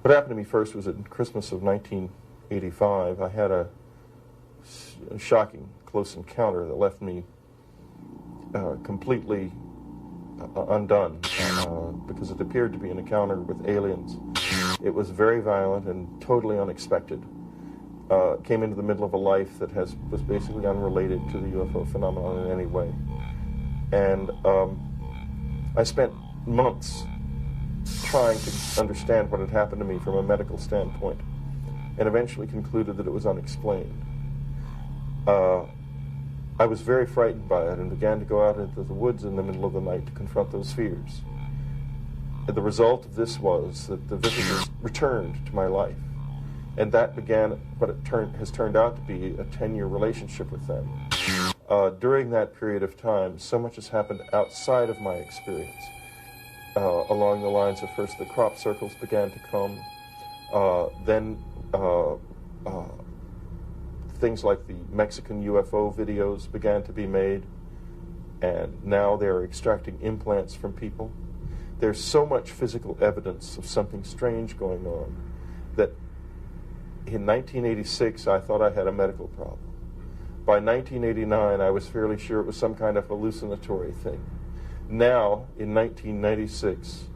What happened to me first was in Christmas of 1985. I had a shocking close encounter that left me completely undone because it appeared to be an encounter with aliens. It was very violent and totally unexpected. Came into the middle of a life that was basically unrelated to the UFO phenomenon in any way. And I spent months trying to understand what had happened to me from a medical standpoint, and eventually concluded that it was unexplained. I was very frightened by it and began to go out into the woods in the middle of the night to confront those fears. And the result of this was that the visitors returned to my life, and that began what has turned out to be a 10-year relationship with them. During that period of time, so much has happened outside of my experience. Along the lines of first the crop circles began to come, then things like the Mexican UFO videos began to be made, and now they're extracting implants from people. There's so much physical evidence of something strange going on that in 1986 I thought I had a medical problem. By 1989 I was fairly sure it was some kind of hallucinatory thing. Now, in 1996,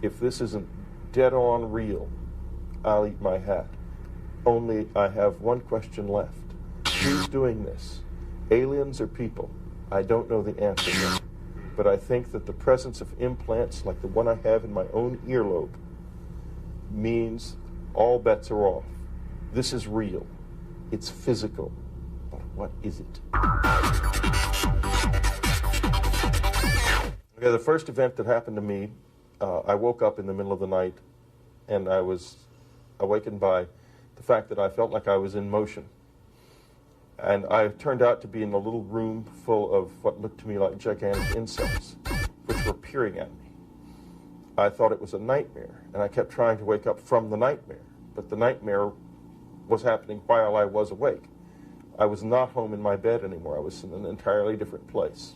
if this isn't dead on real, I'll eat my hat. Only I have one question left. Who's doing this? Aliens or people? I don't know the answer yet. But I think that the presence of implants like the one I have in my own earlobe means all bets are off. This is real. It's physical. But what is it? Okay, the first event that happened to me, I woke up in the middle of the night and I was awakened by the fact that I felt like I was in motion. And I turned out to be in a little room full of what looked to me like gigantic insects, which were peering at me. I thought it was a nightmare, and I kept trying to wake up from the nightmare, but the nightmare was happening while I was awake. I was not home in my bed anymore. I was in an entirely different place.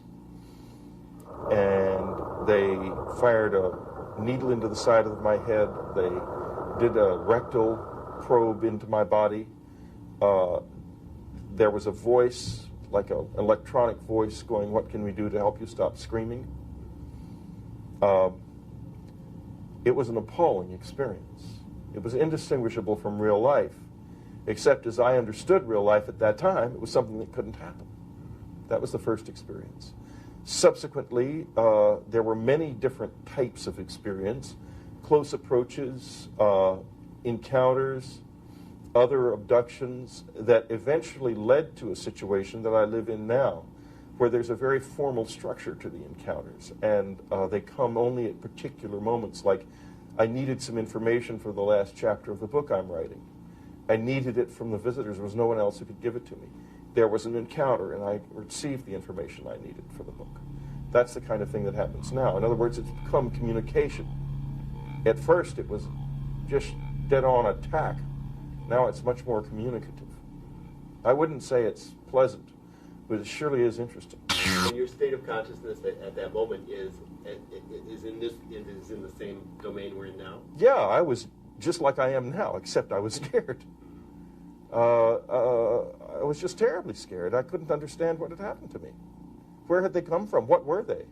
And they fired a needle into the side of my head. They did a rectal probe into my body. There was a voice, like an electronic voice, going, "What can we do to help you stop screaming?" It was an appalling experience. It was indistinguishable from real life, except as I understood real life at that time, it was something that couldn't happen. That was the first experience. Subsequently, there were many different types of experience, close approaches, encounters, other abductions that eventually led to a situation that I live in now, where there's a very formal structure to the encounters, and they come only at particular moments, like I needed some information for the last chapter of the book I'm writing. I needed it from the visitors. There was no one else who could give it to me. There was an encounter, and I received the information I needed for the book. That's the kind of thing that happens now. In other words, it's become communication. At first, it was just dead-on attack. Now it's much more communicative. I wouldn't say it's pleasant, but it surely is interesting. And your state of consciousness at that moment is in the same domain we're in now? Yeah, I was just like I am now, except I was scared. I was just terribly scared. I couldn't understand what had happened to me. Where had they come from? What were they?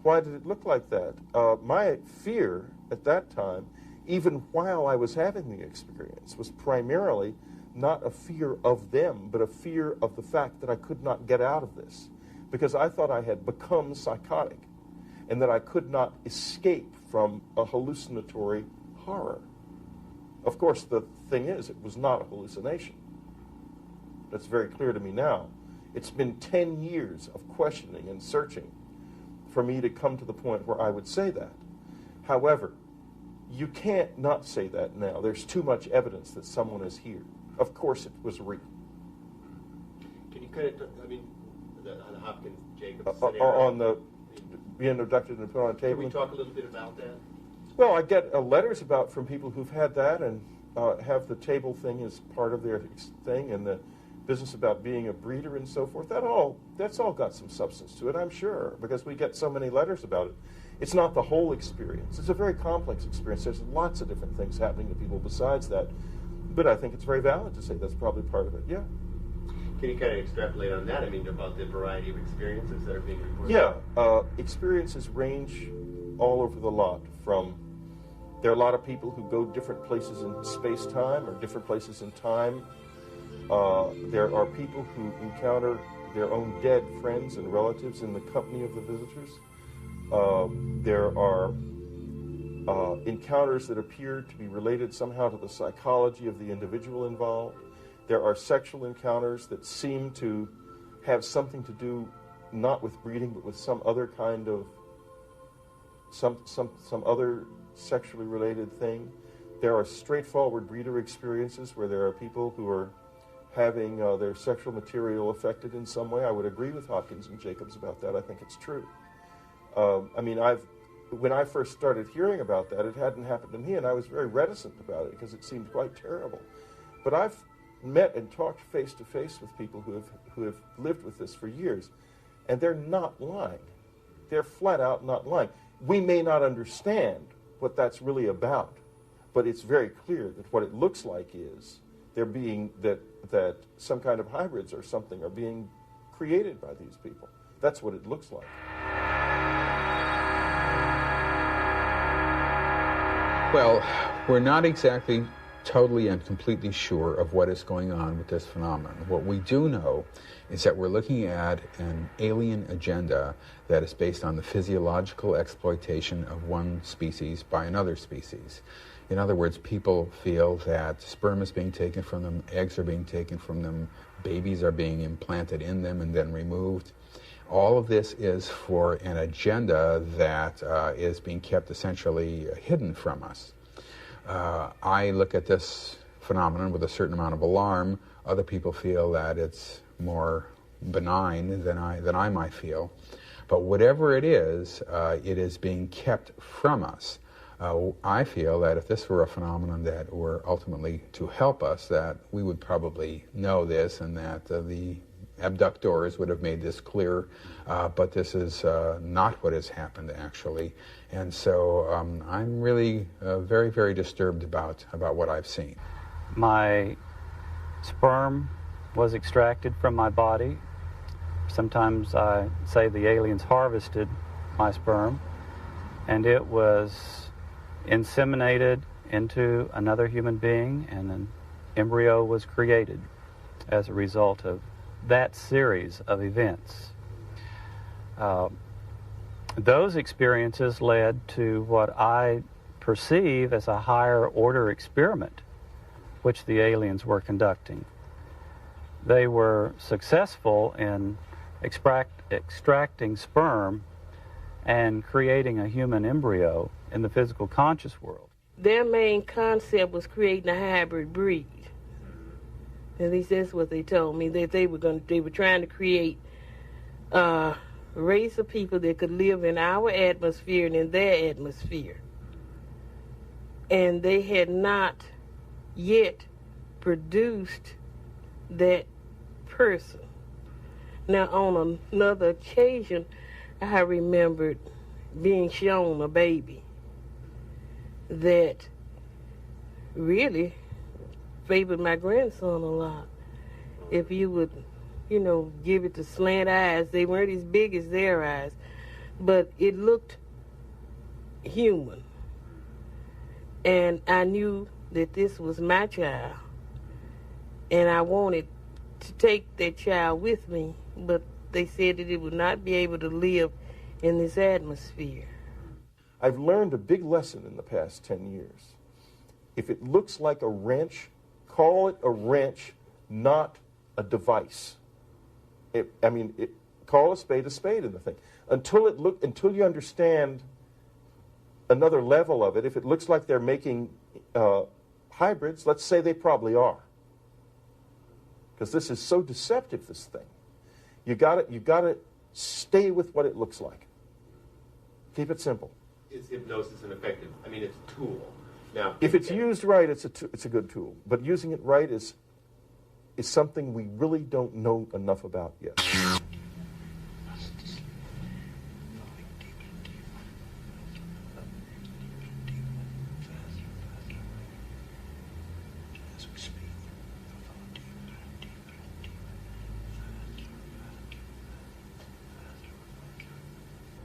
Why did it look like that? My fear at that time, even while I was having the experience, was primarily not a fear of them, but a fear of the fact that I could not get out of this, because I thought I had become psychotic and that I could not escape from a hallucinatory horror. Of course, the thing is, it was not a hallucination. That's very clear to me now. It's been 10 years of questioning and searching for me to come to the point where I would say that. However, you can't not say that now. There's too much evidence that someone is here. Of course it was real. Can you kind of, on the Hopkins-Jacobs scenario? On the being abducted and put on a table? Can we talk a little bit about that? Well, I get letters from people who've had that and have the table thing as part of their thing, and the business about being a breeder and so forth. That's all got some substance to it, I'm sure, because we get so many letters about it. It's not the whole experience. It's a very complex experience. There's lots of different things happening to people besides that. But I think it's very valid to say that's probably part of it, yeah. Can you kind of extrapolate on that? I mean, about the variety of experiences that are being reported? Yeah, experiences range all over the lot. There are a lot of people who go different places in space-time or different places in time. There are people who encounter their own dead friends and relatives in the company of the visitors. There are encounters that appear to be related somehow to the psychology of the individual involved. There are sexual encounters that seem to have something to do not with breeding, but with some other kind of some other sexually related thing. There are straightforward breeder experiences where there are people who are having their sexual material affected in some way. I would agree with Hopkins and Jacobs about that. I think it's true. I mean, when I first started hearing about that, it hadn't happened to me, and I was very reticent about it because it seemed quite terrible. But I've met and talked face to face with people who have lived with this for years, and they're not lying. They're flat out not lying. We may not understand what that's really about, but it's very clear that what it looks like is that some kind of hybrids or something are being created by these people. That's what it looks like. Well, we're not exactly totally and completely sure of what is going on with this phenomenon. What we do know is that we're looking at an alien agenda that is based on the physiological exploitation of one species by another species. In other words, people feel that sperm is being taken from them, eggs are being taken from them, babies are being implanted in them and then removed. All of this is for an agenda that is being kept essentially hidden from us. I look at this phenomenon with a certain amount of alarm. Other people feel that it's more benign than I might feel. But whatever it is being kept from us. I feel that if this were a phenomenon that were ultimately to help us, that we would probably know this and that the abductors would have made this clear, but this is not what has happened actually. And so I'm really very, very disturbed about what I've seen. My sperm was extracted from my body. Sometimes I say the aliens harvested my sperm, and it was inseminated into another human being, and an embryo was created as a result of that series of events. Those experiences led to what I perceive as a higher order experiment which the aliens were conducting. They were successful in extracting sperm and creating a human embryo in the physical conscious world. Their main concept was creating a hybrid breed. At least that's what they told me, that they were trying to create a race of people that could live in our atmosphere and in their atmosphere. And they had not yet produced that person. Now, on another occasion, I remembered being shown a baby that really favored my grandson a lot. If you would, give it the slant eyes, they weren't as big as their eyes, but it looked human. And I knew that this was my child, and I wanted to take that child with me, but they said that it would not be able to live in this atmosphere. I've learned a big lesson in the past 10 years. If it looks like a wrench, call it a wrench, not a device. Call a spade in the thing. Until you understand another level of it, if it looks like they're making hybrids, let's say they probably are. Because this is so deceptive, this thing. You gotta stay with what it looks like. Keep it simple. Is hypnosis an effective? It's a tool. Now, if it's used right, it's a good tool. But using it right is something we really don't know enough about yet.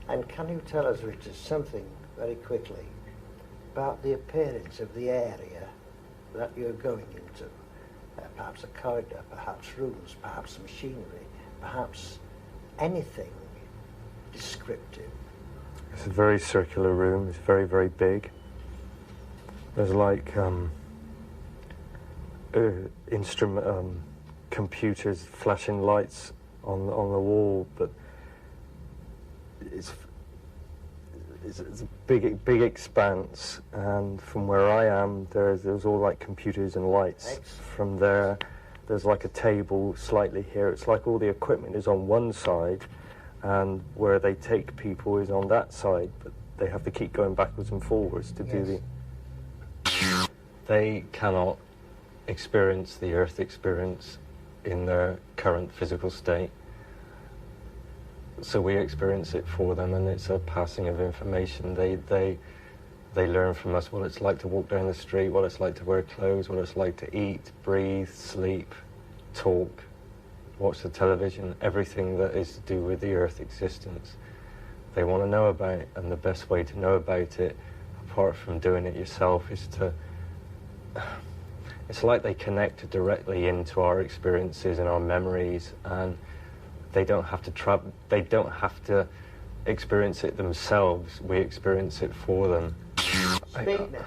And can you tell us, Richard, something very quickly about the appearance of the area that you're going into? Perhaps a corridor, perhaps rooms, perhaps machinery, perhaps anything descriptive. It's a very circular room. It's very, very big. There's like computers, flashing lights on the wall, but it's a big expanse. And from where I am, there's all like computers and lights. Excellent. From there, there's like a table slightly here. It's like all the equipment is on one side, and where they take people is on that side, but they have to keep going backwards and forwards to do the... They cannot experience the Earth experience in their current physical state. So we experience it for them, and it's a passing of information. They learn from us what it's like to walk down the street, what it's like to wear clothes, what it's like to eat, breathe, sleep, talk, watch the television, everything that is to do with the Earth existence. They want to know about it, and the best way to know about it, apart from doing it yourself, is to... It's like they connect directly into our experiences and our memories, and they don't have to they don't have to experience it themselves. We experience it for them. Speak now.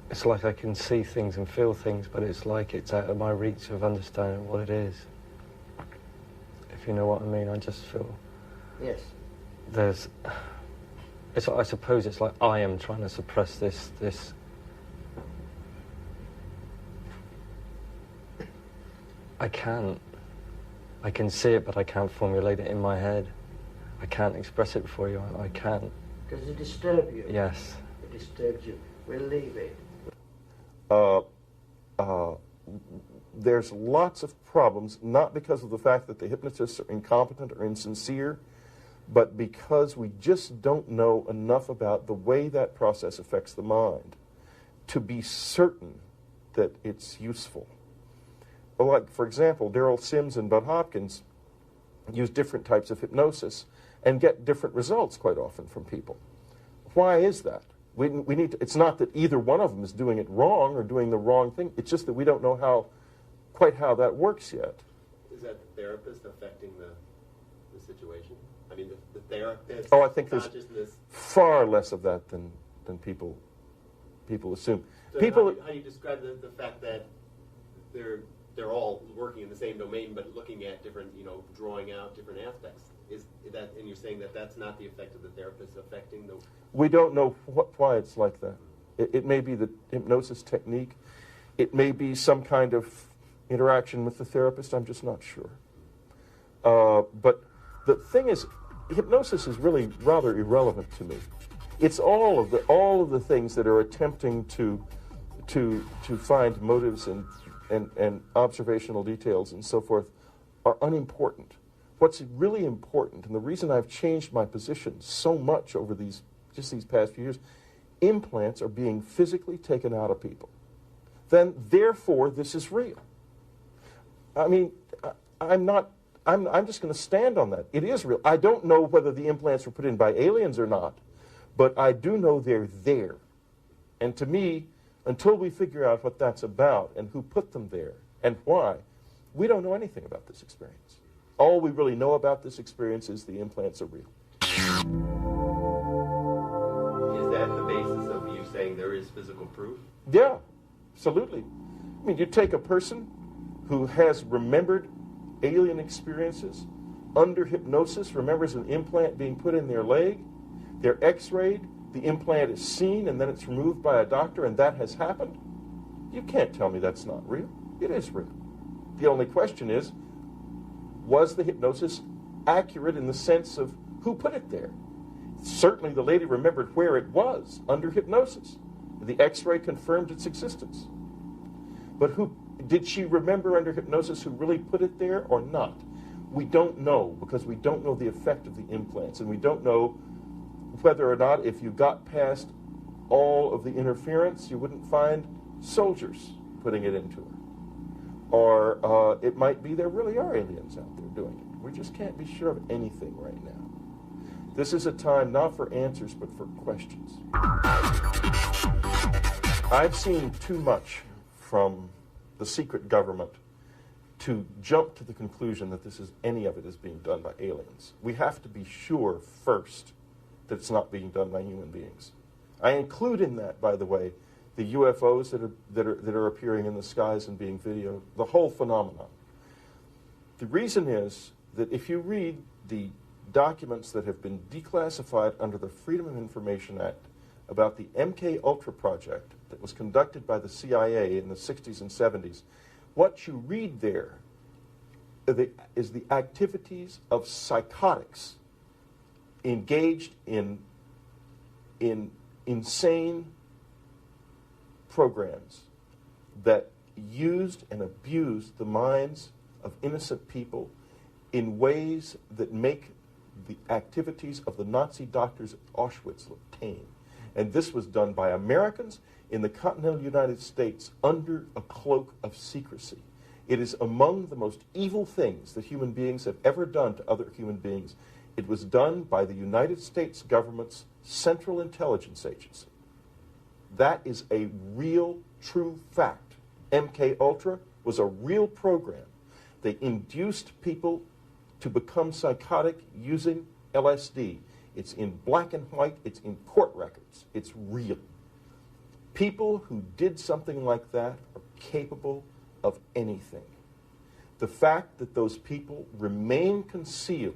It's like I can see things and feel things, but it's like it's out of my reach of understanding what it is. If you know what I mean, I just feel... Yes. I suppose it's like I am trying to suppress this... I can't. I can see it, but I can't formulate it in my head. I can't express it for you. I can't. Does it disturb you? Yes. It disturbs you. We'll leave it. There's lots of problems, not because of the fact that the hypnotists are incompetent or insincere, but because we just don't know enough about the way that process affects the mind to be certain that it's useful. Well, like, for example, Daryl Sims and Bud Hopkins use different types of hypnosis and get different results quite often from people. Why is that? We need to, it's not that either one of them is doing it wrong or doing the wrong thing. It's just that we don't know quite how that works yet. Is that the therapist affecting the situation? I mean, the therapist. Oh, I think there's far less of that than people assume. So people. How do you describe the fact that they're all working in the same domain, but looking at different, drawing out different aspects? Is that, and you're saying that that's not the effect of the therapist affecting the... We don't know why it's like that. It may be the hypnosis technique. It may be some kind of interaction with the therapist. I'm just not sure. But the thing is, hypnosis is really rather irrelevant to me. It's all of the things that are attempting to find motives and observational details and so forth are unimportant. What's really important, and the reason I've changed my position so much over these past few years, implants are being physically taken out of people. Therefore, this is real. I mean, I'm just going to stand on that. It is real. I don't know whether the implants were put in by aliens or not, but I do know they're there. And to me, until we figure out what that's about and who put them there and why, we don't know anything about this experience. All we really know about this experience is the implants are real. Is that the basis of you saying there is physical proof? Yeah, absolutely. I mean, you take a person who has remembered alien experiences under hypnosis, remembers an implant being put in their leg, they're x-rayed, the implant is seen, and then it's removed by a doctor, and that has happened. You can't tell me that's not real. It is real. The only question is, was the hypnosis accurate in the sense of who put it there? Certainly the lady remembered where it was under hypnosis. The x-ray confirmed its existence. But did she remember under hypnosis who really put it there or not? We don't know, because we don't know the effect of the implants, and we don't know whether or not if you got past all of the interference, you wouldn't find soldiers putting it into her. Or it might be there really are aliens out there doing it. We just can't be sure of anything right now. This is a time not for answers, but for questions. I've seen too much from the secret government to jump to the conclusion that any of it is being done by aliens. We have to be sure first that it's not being done by human beings. I include in that, by the way, the UFOs that are appearing in the skies and being videoed, the whole phenomenon. The reason is that if you read the documents that have been declassified under the Freedom of Information Act about the MK Ultra project that was conducted by the CIA in the 60s and 70s, what you read there is the activities of psychotics engaged in insane programs that used and abused the minds of innocent people in ways that make the activities of the Nazi doctors at Auschwitz look tame. And this was done by Americans in the continental United States under a cloak of secrecy. It is among the most evil things that human beings have ever done to other human beings. It was done by the United States government's Central Intelligence Agency. That is a real, true fact. MK Ultra was a real program. They induced people to become psychotic using LSD. It's in black and white. It's in court records. It's real. People who did something like that are capable of anything. The fact that those people remain concealed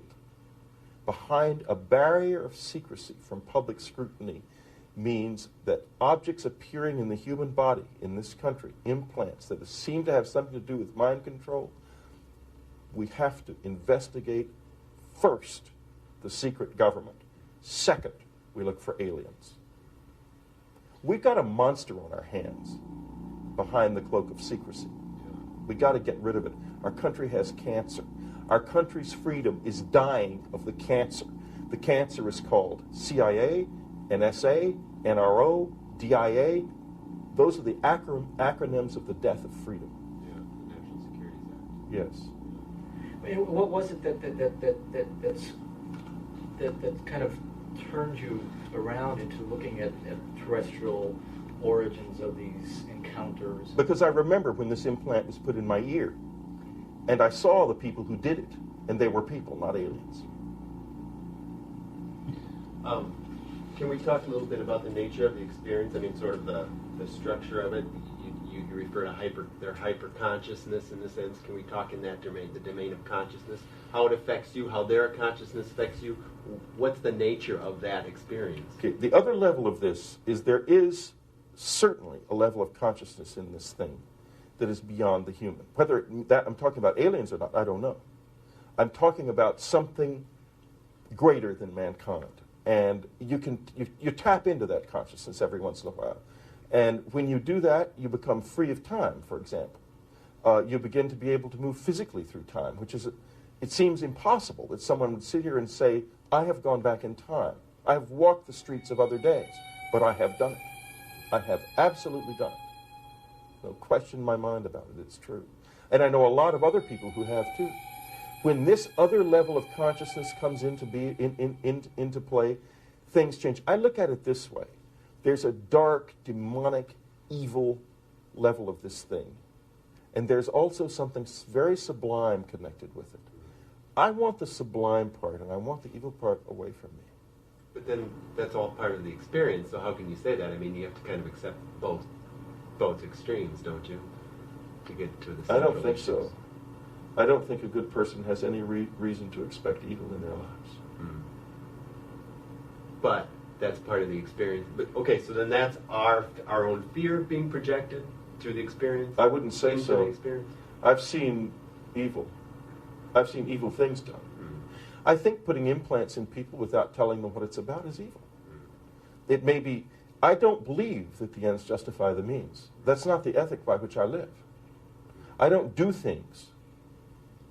behind a barrier of secrecy from public scrutiny means that objects appearing in the human body in this country, implants that seem to have something to do with mind control, we have to investigate first the secret government. Second, we look for aliens. We've got a monster on our hands behind the cloak of secrecy. We've got to get rid of it. Our country has cancer. Our country's freedom is dying of the cancer. The cancer is called CIA, NSA, NRO, DIA. Those are the acronyms of the death of freedom. Yeah, the National Security Act. Yes. And what was it that kind of turned you around into looking at terrestrial origins of these encounters? Because I remember when this implant was put in my ear, and I saw the people who did it, and they were people, not aliens. Can we talk a little bit about the nature of the experience? I mean, sort of the structure of it. You refer to their hyper consciousness in a sense. Can we talk in that domain, the domain of consciousness? How it affects you, how their consciousness affects you? What's the nature of that experience? Okay, the other level of this is there is certainly a level of consciousness in this thing that is beyond the human. Whether that I'm talking about aliens or not, I don't know. I'm talking about something greater than mankind. And you tap into that consciousness every once in a while. And when you do that, you become free of time, for example. You begin to be able to move physically through time, which is, it seems impossible that someone would sit here and say, I have gone back in time. I have walked the streets of other days, but I have done it. I have absolutely done it. No question in my mind about it, it's true. And I know a lot of other people who have too. When this other level of consciousness comes into play, things change. I look at it this way. There's a dark, demonic, evil level of this thing. And there's also something very sublime connected with it. I want the sublime part, and I want the evil part away from me. But then that's all part of the experience, so how can you say that? I mean, you have to kind of accept both extremes, don't you? To get to the I don't think so. I don't think a good person has any reason to expect evil in their lives. Mm. But that's part of the experience. But okay, so then that's our own fear being projected through the experience? I wouldn't say into so. The experience? I've seen evil. I've seen evil things done. Mm. I think putting implants in people without telling them what it's about is evil. Mm. It may be, I don't believe that the ends justify the means. That's not the ethic by which I live. I don't do things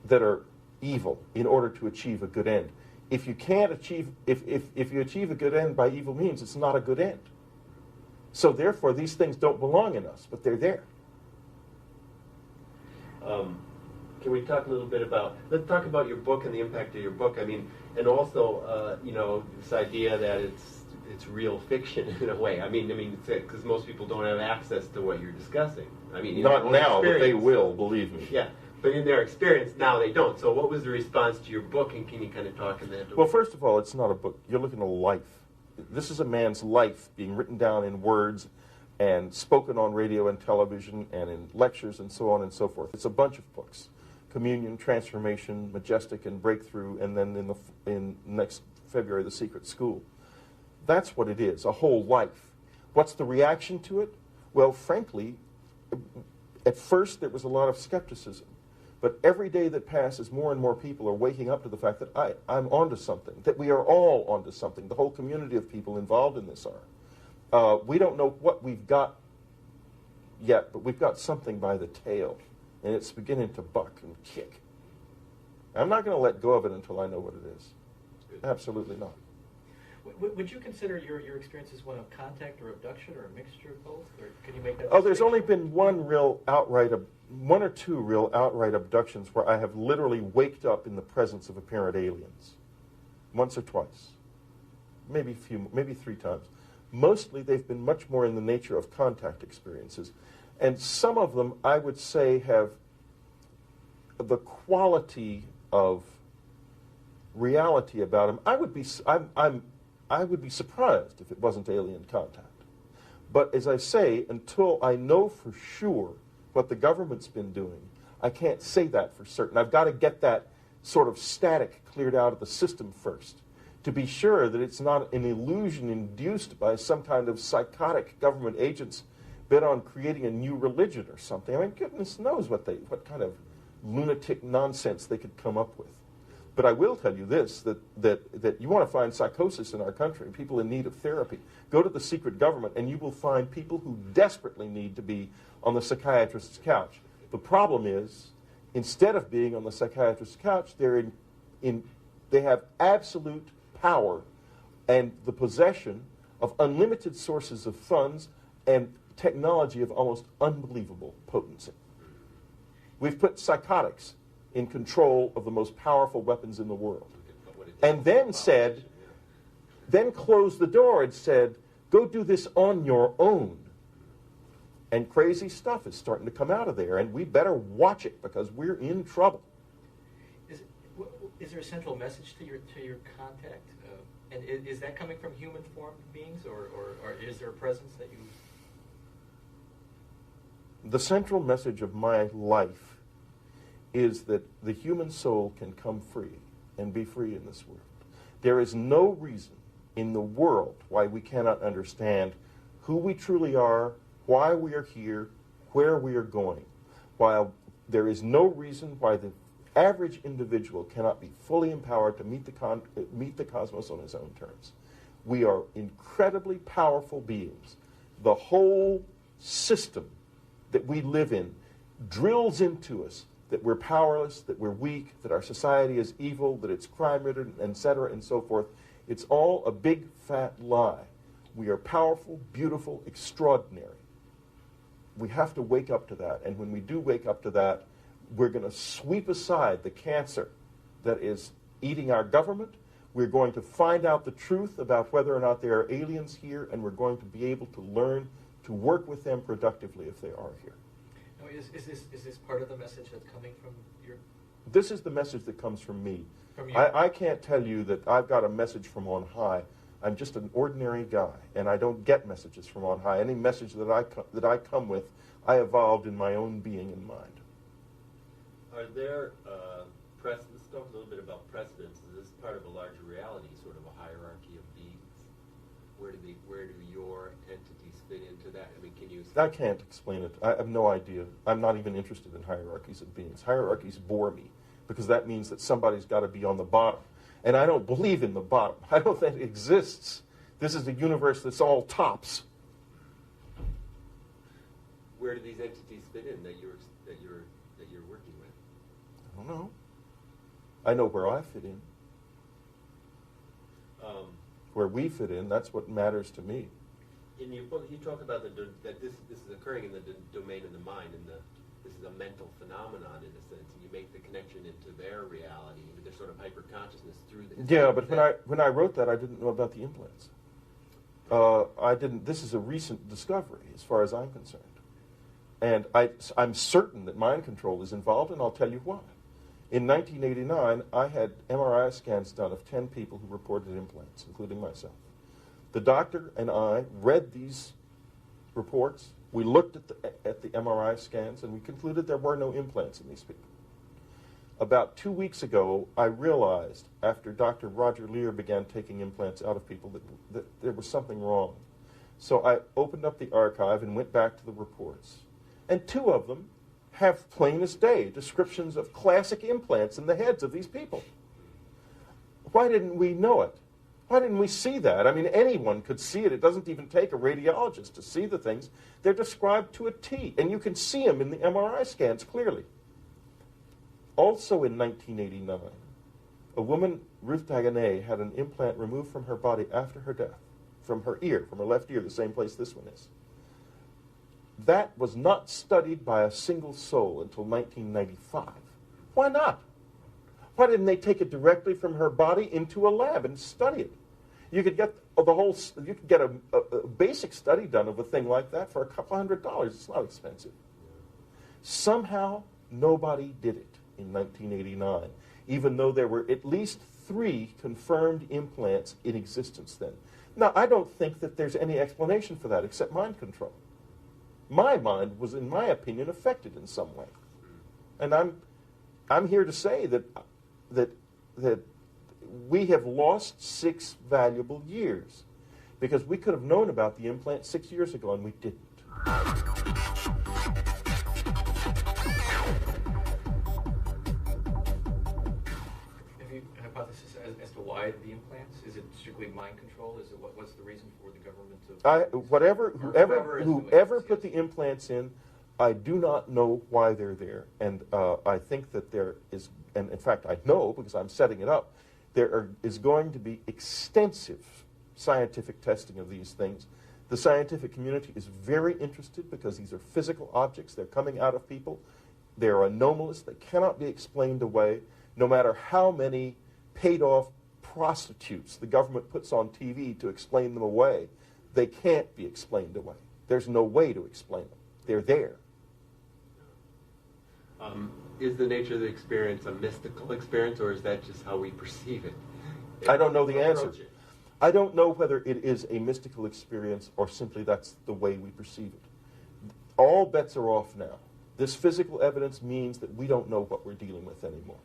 that are evil in order to achieve a good end. If you can't achieve, if you achieve a good end by evil means, it's not a good end. So therefore, these things don't belong in us, but they're there. Can we talk a little bit about, let's talk about your book and the impact of your book. I mean, and also, this idea that it's real fiction in a way. I mean, because most people don't have access to what you're discussing. I mean, not now, but they will, believe me. Yeah, but in their experience, now they don't. So what was the response to your book, and can you kind of talk in that? Well, first of all, it's not a book. You're looking at a life. This is a man's life being written down in words and spoken on radio and television and in lectures and so on and so forth. It's a bunch of books. Communion, Transformation, Majestic, and Breakthrough, and then in next February, The Secret School. That's what it is, a whole life. What's the reaction to it? Well, frankly, at first there was a lot of skepticism. But every day that passes, more and more people are waking up to the fact that I'm onto something, that we are all onto something. The whole community of people involved in this are. We don't know what we've got yet, but we've got something by the tail, and it's beginning to buck and kick. I'm not going to let go of it until I know what it is. Absolutely not. Would you consider your experience as one of contact or abduction, or a mixture of both? Or can you make that? Oh, there's only been one or two real outright abductions where I have literally waked up in the presence of apparent aliens. Once or twice. Maybe 3 times. Mostly they've been much more in the nature of contact experiences. And some of them, I would say, have the quality of reality about them. I would be surprised if it wasn't alien contact. But as I say, until I know for sure what the government's been doing, I can't say that for certain. I've got to get that sort of static cleared out of the system first to be sure that it's not an illusion induced by some kind of psychotic government agents bent on creating a new religion or something. I mean, goodness knows what kind of lunatic nonsense they could come up with. But I will tell you this, that you want to find psychosis in our country, people in need of therapy. Go to the secret government and you will find people who desperately need to be on the psychiatrist's couch. The problem is, instead of being on the psychiatrist's couch, they have absolute power and the possession of unlimited sources of funds and technology of almost unbelievable potency. We've put psychotics in control of the most powerful weapons in the world. And then closed the door and said, go do this on your own. And crazy stuff is starting to come out of there, and we better watch it because we're in trouble. Is there a central message to your contact? And is that coming from human formed beings, or is there a presence that you... The central message of my life is that the human soul can come free and be free in this world. There is no reason in the world why we cannot understand who we truly are, why we are here, where we are going, while there is no reason why the average individual cannot be fully empowered to meet the cosmos on his own terms. We are incredibly powerful beings. The whole system that we live in drills into us that we're powerless, that we're weak, that our society is evil, that it's crime-ridden, etc., and so forth. It's all a big, fat lie. We are powerful, beautiful, extraordinary. We have to wake up to that, and when we do wake up to that, we're going to sweep aside the cancer that is eating our government. We're going to find out the truth about whether or not there are aliens here, and we're going to be able to learn to work with them productively if they are here. Now, is this part of the message that's coming from your... This is the message that comes from me. From you? I can't tell you that I've got a message from on high. I'm just an ordinary guy, and I don't get messages from on high. Any message that I come with, I evolved in my own being and mind. Are there let's talk a little bit about precedents. Is this part of a larger reality, sort of a hierarchy of beings? Where do your entities fit into that? I mean, can you... I can't explain it. I have no idea. I'm not even interested in hierarchies of beings. Hierarchies bore me, because that means that somebody's got to be on the bottom. And I don't believe in the bottom. I don't think it exists. This is a universe that's all tops. Where do these entities fit in that you're working with? I don't know. I know where I fit in. Where we fit in, that's what matters to me. In your book, you talk about that this is occurring in the domain of the mind, and this is a mental phenomenon in a sense, and you make the connection into their reality, their sort of hyper consciousness through the. Yeah, but when I wrote that, I didn't know about the implants. I didn't. This is a recent discovery, as far as I'm concerned, and I'm certain that mind control is involved, and I'll tell you why. In 1989, I had MRI scans done of 10 people who reported implants, including myself. The doctor and I read these reports. We looked at the MRI scans, and we concluded there were no implants in these people. About 2 weeks ago, I realized, after Dr. Roger Lear began taking implants out of people, that there was something wrong. So I opened up the archive and went back to the reports. And 2 of them have plain as day descriptions of classic implants in the heads of these people. Why didn't we know it? Why didn't we see that? I mean, anyone could see it. It doesn't even take a radiologist to see the things. They're described to a T, and you can see them in the MRI scans clearly. Also in 1989, a woman, Ruth Dagonet, had an implant removed from her body after her death, from her ear, from her left ear, the same place this one is. That was not studied by a single soul until 1995. Why not? Why didn't they take it directly from her body into a lab and study it? You could get a basic study done of a thing like that for a couple $100. It's not expensive. Somehow, nobody did it in 1989, even though there were at least 3 confirmed implants in existence then. Now, I don't think that there's any explanation for that except mind control. My mind was, in my opinion, affected in some way. And I'm here to say that we have lost 6 valuable years because we could have known about the implant 6 years ago and we didn't. Have you a hypothesis as to why the implants? Is it strictly mind control? Is it what's the reason for the government to? Whoever put the implants in, I do not know why they're there, and I think that there is, and in fact I know because I'm setting it up, is going to be extensive scientific testing of these things. The scientific community is very interested because these are physical objects. They're coming out of people. They're anomalous. They cannot be explained away, no matter how many paid-off prostitutes the government puts on TV to explain them away. They can't be explained away. There's no way to explain them. They're there. Is the nature of the experience a mystical experience, or is that just how we perceive it? I don't know the answer. I don't know whether it is a mystical experience or simply that's the way we perceive it. All bets are off now. This physical evidence means that we don't know what we're dealing with anymore.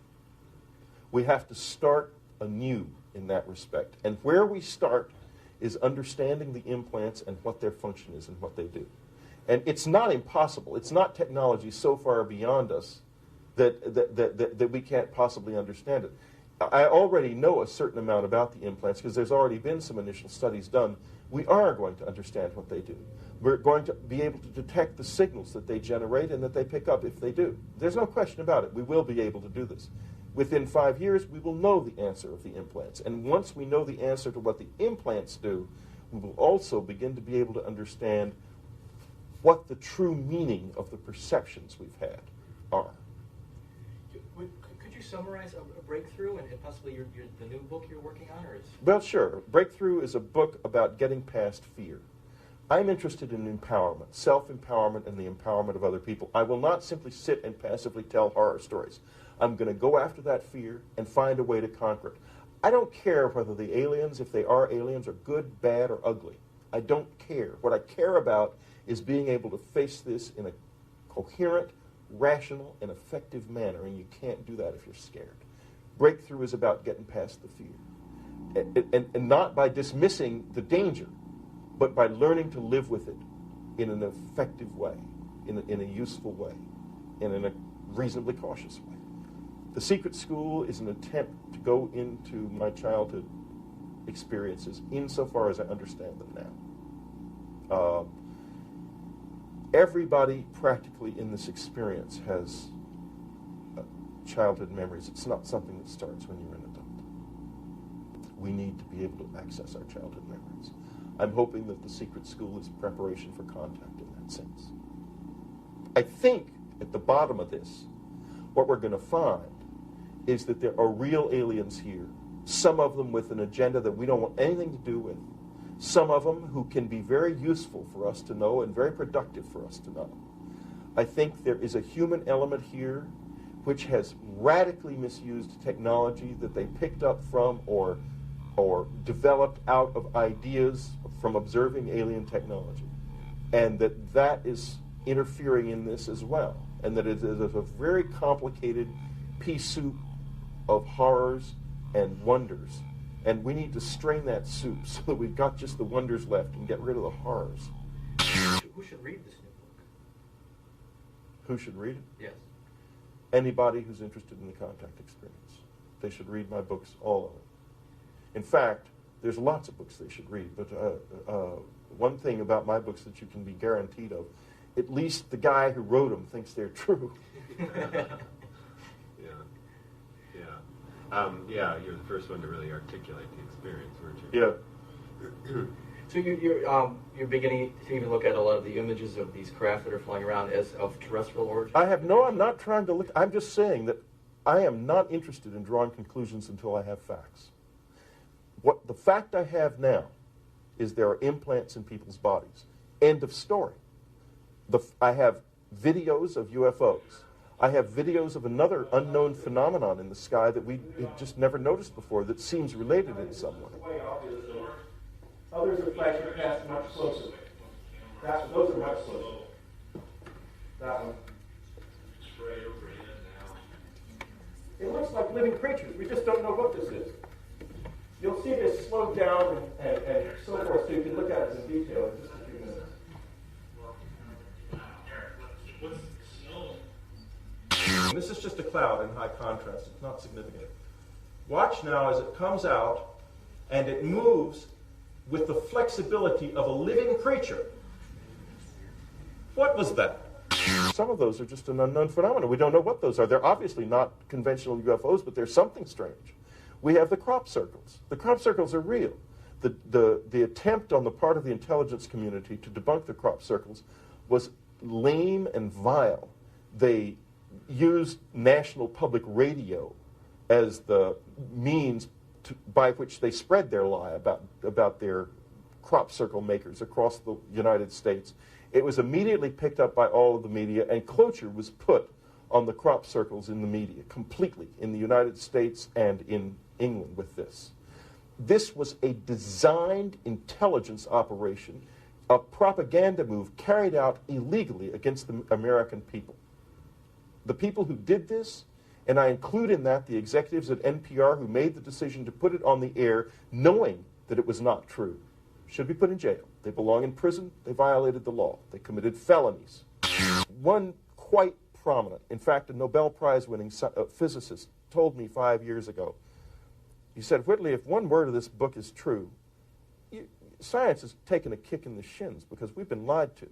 We have to start anew in that respect. And where we start is understanding the implants and what their function is and what they do. And it's not impossible. It's not technology so far beyond us that we can't possibly understand it. I already know a certain amount about the implants because there's already been some initial studies done. We are going to understand what they do. We're going to be able to detect the signals that they generate and that they pick up if they do. There's no question about it. We will be able to do this. Within 5 years, we will know the answer of the implants. And once we know the answer to what the implants do, we will also begin to be able to understand what the true meaning of the perceptions we've had are. Could you summarize a breakthrough and possibly the new book you're working on? Well, sure. Breakthrough is a book about getting past fear. I'm interested in empowerment, self-empowerment, and the empowerment of other people. I will not simply sit and passively tell horror stories. I'm going to go after that fear and find a way to conquer it. I don't care whether the aliens, if they are aliens, are good, bad, or ugly. I don't care. What I care about is being able to face this in a coherent, rational, and effective manner, and you can't do that if you're scared. Breakthrough is about getting past the fear. And not by dismissing the danger, but by learning to live with it in an effective way, in a useful way, and in a reasonably cautious way. The Secret School is an attempt to go into my childhood experiences insofar as I understand them now. Everybody practically in this experience has childhood memories. It's not something that starts when you're an adult. We need to be able to access our childhood memories. I'm hoping that the secret school is preparation for contact in that sense. I think at the bottom of this, what we're going to find is that there are real aliens here, some of them with an agenda that we don't want anything to do with, some of them who can be very useful for us to know and very productive for us to know. I think there is a human element here which has radically misused technology that they picked up from or developed out of ideas from observing alien technology, and that is interfering in this as well, and that it is a very complicated pea soup of horrors and wonders, and we need to strain that soup so that we've got just the wonders left and get rid of the horrors. Who should read this new book? Who should read it? Yes. Anybody who's interested in the contact experience. They should read my books, all of them. In fact, there's lots of books they should read, but one thing about my books that you can be guaranteed of, at least the guy who wrote them thinks they're true. Yeah, you're the first one to really articulate the experience, weren't you? Yeah. So you're beginning to even look at a lot of the images of these craft that are flying around as of terrestrial origin? I'm not trying to look, I'm just saying that I am not interested in drawing conclusions until I have facts. What the fact I have now is there are implants in people's bodies. End of story. I have videos of UFOs. I have videos of another unknown phenomenon in the sky that we just never noticed before that seems related in some way. Others are flashing past much closer. Those are much closer. That one. It looks like living creatures. We just don't know what this is. You'll see this slowed down and so forth, so you can look at it in detail in just a few minutes. And this is just a cloud in high contrast. It's not significant. Watch now as it comes out and it moves with the flexibility of a living creature. What was that? Some of those are just an unknown phenomenon. We don't know what those are. They're obviously not conventional UFOs, but there's something strange. We have the crop circles. The crop circles are real. The attempt on the part of the intelligence community to debunk the crop circles was lame and vile. They used national public radio as the means by which they spread their lie about their crop circle makers across the United States. It was immediately picked up by all of the media, and closure was put on the crop circles in the media, completely, in the United States and in England with this. This was a designed intelligence operation, a propaganda move carried out illegally against the American people. The people who did this, and I include in that the executives at NPR who made the decision to put it on the air knowing that it was not true, should be put in jail. They belong in prison. They violated the law. They committed felonies. One quite prominent, in fact, a Nobel Prize-winning physicist told me 5 years ago, he said, Whitley, if one word of this book is true, science has taken a kick in the shins because we've been lied to.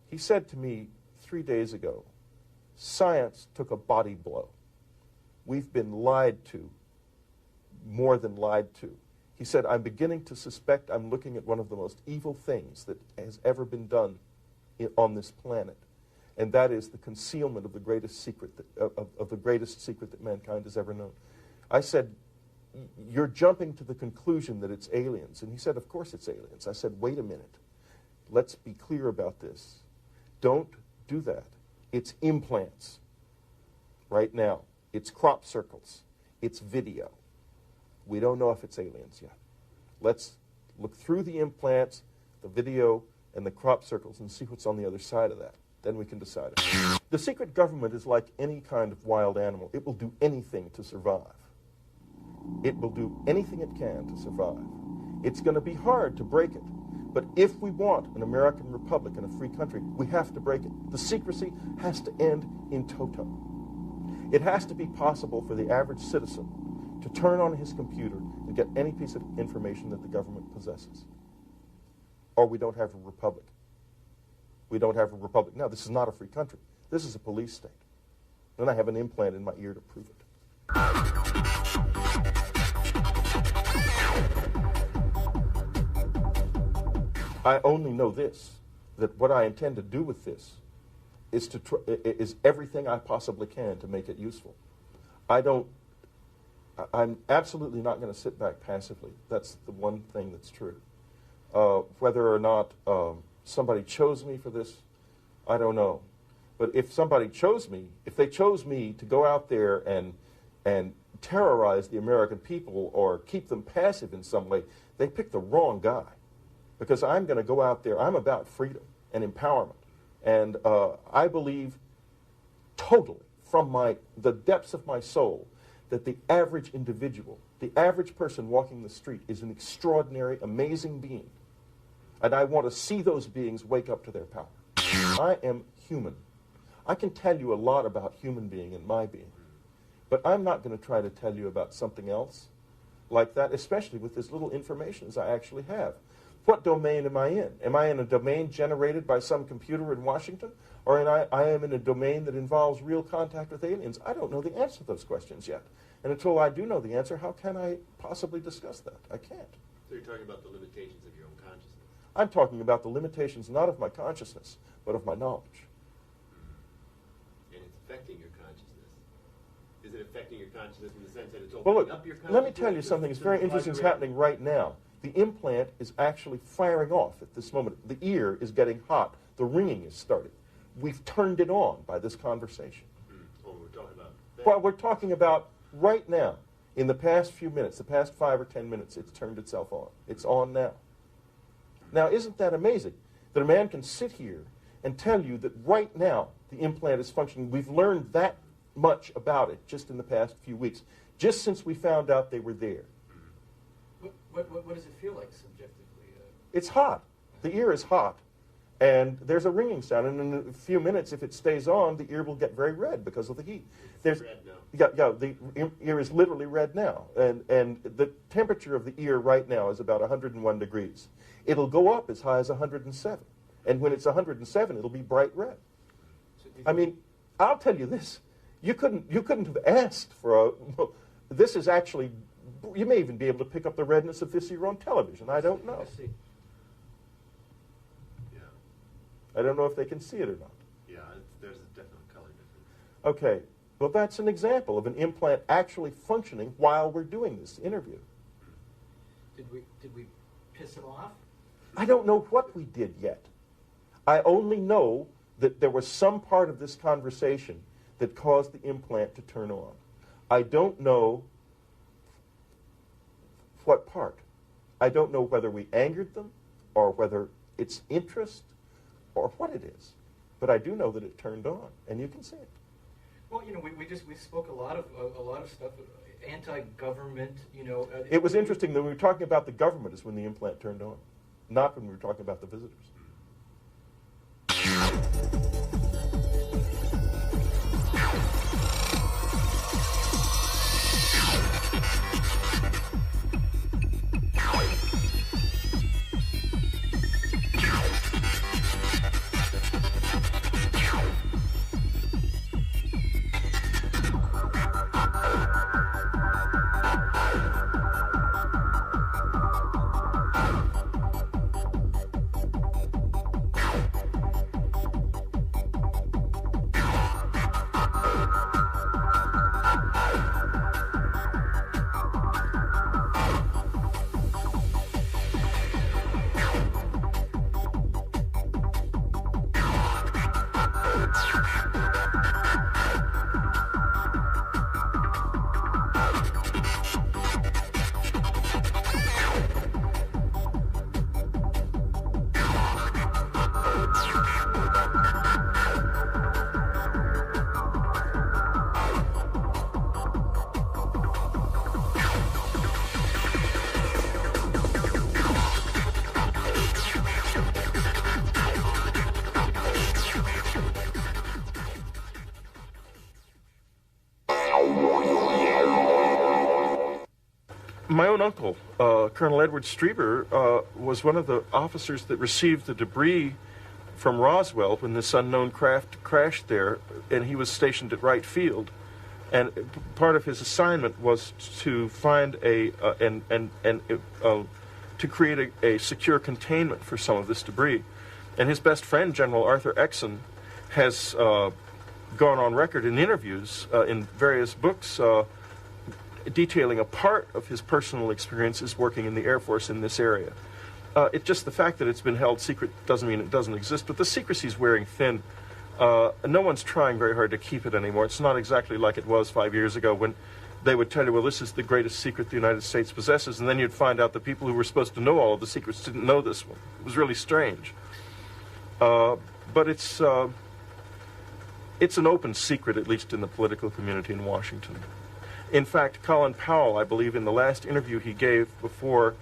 He said to me 3 days ago, science took a body blow. We've been lied to, more than lied to. He said, I'm beginning to suspect I'm looking at one of the most evil things that has ever been done on this planet, and that is the concealment of the greatest secret of the greatest secret that mankind has ever known. I said, you're jumping to the conclusion that it's aliens. And he said, of course it's aliens. I said, wait a minute. Let's be clear about this. Don't do that. It's implants right now. It's crop circles. It's video. We don't know if it's aliens yet. Let's look through the implants, the video, and the crop circles and see what's on the other side of that. Then we can decide it. The secret government is like any kind of wild animal. It will do anything to survive. It will do anything it can to survive. It's going to be hard to break it. But if we want an American republic and a free country, we have to break it. The secrecy has to end in toto. It has to be possible for the average citizen to turn on his computer and get any piece of information that the government possesses. Or we don't have a republic. We don't have a republic. Now, this is not a free country. This is a police state. And I have an implant in my ear to prove it. I only know this, that what I intend to do with this is is everything I possibly can to make it useful. I'm absolutely not going to sit back passively. That's the one thing that's true. Whether or not somebody chose me for this, I don't know. But if somebody chose me, if they chose me to go out there and terrorize the American people or keep them passive in some way, they picked the wrong guy. Because I'm going to go out there, I'm about freedom and empowerment. And I believe totally from the depths of my soul that the average individual, the average person walking the street is an extraordinary, amazing being. And I want to see those beings wake up to their power. I am human. I can tell you a lot about human being and my being. But I'm not going to try to tell you about something else like that, especially with as little information as I actually have. What domain am I in? Am I in a domain generated by some computer in Washington? Or I am in a domain that involves real contact with aliens? I don't know the answer to those questions yet. And until I do know the answer, how can I possibly discuss that? I can't. So you're talking about the limitations of your own consciousness? I'm talking about the limitations not of my consciousness, but of my knowledge. And it's affecting your consciousness. Is it affecting your consciousness in the sense that it's Well, opening look, up your consciousness? let me tell you something that's very interesting is happening right now. The implant is actually firing off at this moment. The ear is getting hot. The ringing is starting. We've turned it on by this conversation. Well, we're talking about that. Well, we're talking about right now, in the past few minutes, the past 5 or 10 minutes, it's turned itself on. It's on now. Now, isn't that amazing? That a man can sit here and tell you that right now the implant is functioning. We've learned that much about it just in the past few weeks, just since we found out they were there. What does it feel like subjectively? It's hot. The ear is hot. And there's a ringing sound. And in a few minutes, if it stays on, the ear will get very red because of the heat. It's red now. Yeah, the ear is literally red now. And the temperature of the ear right now is about 101 degrees. It'll go up as high as 107. And when it's 107, it'll be bright red. I mean, I'll tell you this. You couldn't have asked for this is actually, you may even be able to pick up the redness of this ear on television. I don't know. Yeah. I don't know if they can see it or not. Yeah, there's a definite color difference. Okay. Well, that's an example of an implant actually functioning while we're doing this interview. Did we piss it off? I don't know what we did yet. I only know that there was some part of this conversation that caused the implant to turn on. I don't know what part. I don't know whether we angered them or whether it's interest or what it is. But I do know that it turned on, and you can see it. Well, we spoke a lot of stuff, anti-government, It was interesting that when we were talking about the government is when the implant turned on, not when we were talking about the visitors. My own uncle, Colonel Edward Strieber, was one of the officers that received the debris from Roswell when this unknown craft crashed there, and he was stationed at Wright Field. And part of his assignment was to find to create a secure containment for some of this debris. And his best friend, General Arthur Exon, has gone on record in interviews in various books detailing a part of his personal experiences working in the Air Force in this area. It's just the fact that it's been held secret doesn't mean it doesn't exist, but the secrecy's wearing thin. No one's trying very hard to keep it anymore. It's not exactly like it was 5 years ago when they would tell you, well, this is the greatest secret the United States possesses, and then you'd find out the people who were supposed to know all of the secrets didn't know this one. It was really strange. But it's an open secret, at least in the political community in Washington. In fact, Colin Powell, I believe, in the last interview he gave before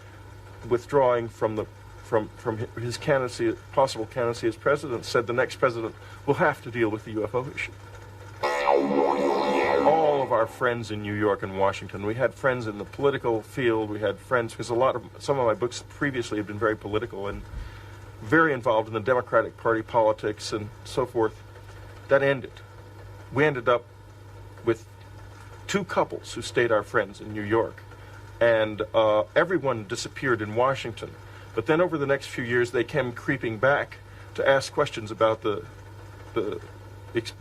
withdrawing from his candidacy, possible candidacy as president, said the next president will have to deal with the UFO issue. All of our friends in New York and Washington, we had friends in the political field, we had friends, because some of my books previously have been very political and very involved in the Democratic Party politics and so forth. That ended. We ended up with two couples who stayed our friends in New York, and everyone disappeared in Washington. But then over the next few years, they came creeping back to ask questions about the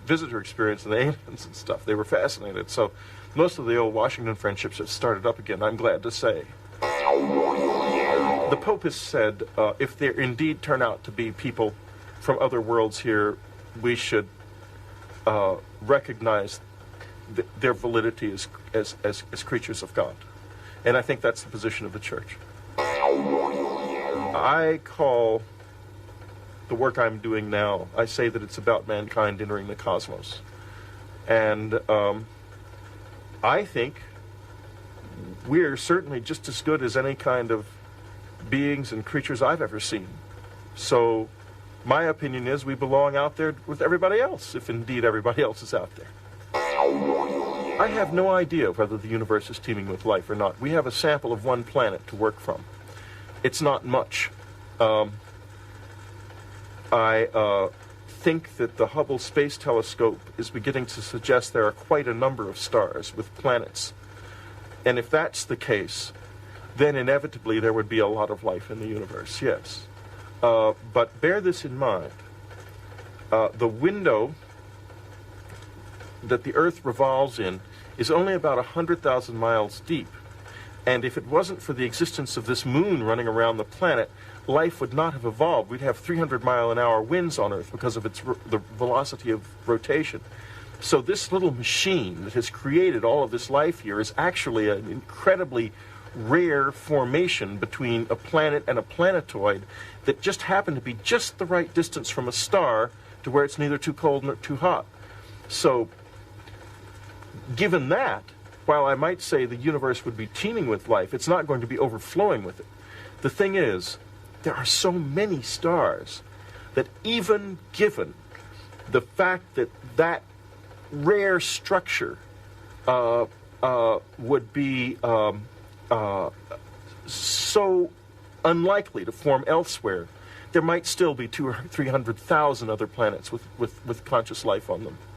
visitor experience and the aliens and stuff. They were fascinated. So most of the old Washington friendships have started up again, I'm glad to say. The Pope has said if there indeed turn out to be people from other worlds here, we should recognize their validity as creatures of God. And I think that's the position of the Church. I call the work I'm doing now, I say that it's about mankind entering the cosmos. And I think we're certainly just as good as any kind of beings and creatures I've ever seen. So my opinion is we belong out there with everybody else, if indeed everybody else is out there. I have no idea whether the universe is teeming with life or not. We have a sample of one planet to work from. It's not much. I think that the Hubble Space Telescope is beginning to suggest there are quite a number of stars with planets. And if that's the case, then inevitably there would be a lot of life in the universe, yes. But bear this in mind. The window that the Earth revolves in is only about 100,000 miles deep. And if it wasn't for the existence of this moon running around the planet, life would not have evolved. We'd have 300-mile-an-hour winds on Earth because of the velocity of rotation. So this little machine that has created all of this life here is actually an incredibly rare formation between a planet and a planetoid that just happened to be just the right distance from a star to where it's neither too cold nor too hot. So, given that, while I might say the universe would be teeming with life, it's not going to be overflowing with it. The thing is, there are so many stars that even given the fact that that rare structure would be so unlikely to form elsewhere, there might still be 200,000 or 300,000 other planets with conscious life on them.